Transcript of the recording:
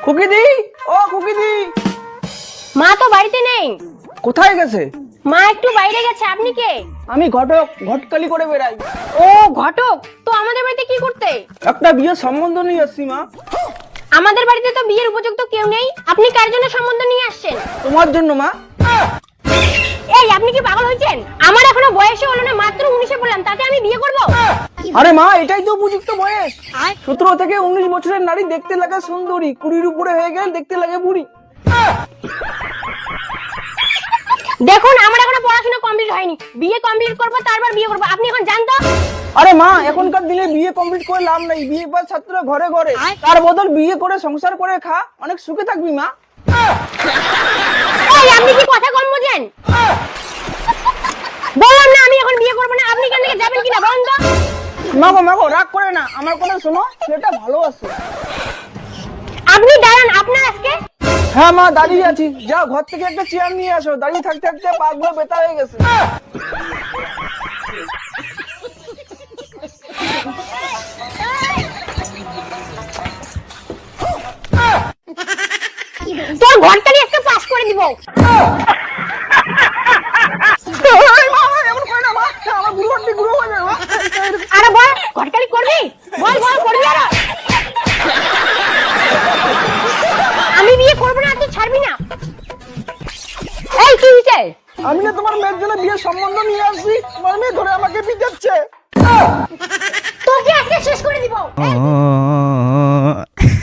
খুকিদি, ও খুকিদি, মা তো বাড়িতে নেই। কোথায় গেছে? মা একটু বাইরে গেছে। আপনি কে? আমি ঘটক, ঘটকালি করে বেড়াই। ও ঘটক, তো আমাদের বাড়িতে কি করতে? একটা বিয়ের সম্বন্ধ নিয়ে আসছি মা। আমাদের বাড়িতে তো বিয়ের উপযুক্ত কেউ নেই। আপনি কার জন্য সম্বন্ধ নিয়ে আসছেন? তোমার জন্য মা। এই আপনি কি পাগল হয়েছেন? আমার এখনো বয়সে হলো না, মাত্র 19-এ বললাম, তাতে আমি বিয়ে করব? আরে মা, এটাই তো উপযুক্ত বয়স। 17 থেকে 19 বছরের নারী দেখতে লাগে সুন্দরী, 20-র উপরে হয়ে গেলে দেখতে লাগে বুড়ি। দেখুন, আমার এখনো পড়াশোনা কমপ্লিট হয়নি। বিয়ে কমপ্লিট করব, তারপর বিয়ে করব। আপনি এখন জান তো? আরে মা, এখনকার দিনে বিয়ে কমপ্লিট করে লাভ নাই। বিয়ে পাস ছাত্ররা ঘরে ঘরে, তার বদল বিয়ে করে সংসার করে খা, অনেক সুখে থাকবি মা। এই আপনি কি কথা কম বোঝেন? বললাম না আমি এখন বিয়ে করব না। আপনি কেন থেকে যাবেন কিনা বলেন তো? মাগো রাগ করে না, আমার কথা শোনো, ছেলেটা ভালো আছে। আপনি দাঁড়ান, আপনার আজকে হ্যাঁ মা, দাঁড়িয়ে আছি। যাও ঘর থেকে একটা চেয়ার নিয়ে আসো, দাঁড়িয়ে থাকতে থাকতে পা গুলো ব্যথা হয়ে গেছে। তোর ঘরটাকে একটা পাস করে দিব। এই মা, এমন করে না মা, আমার গুরু হয়ে যাবে মা। আরে বল, ঘটকালি করবি? বল করবি আর? আমি বিয়ে করব না, তুই ছাড়বি না। এই কি হইছে? আমি না তোমার মেয়ের জন্য বিয়ের সম্বন্ধ নিয়ে আসছি, তোমার মেয়ে ধরে আমাকে পিটাচ্ছে। তোকে আজকে শেষ করে দিব।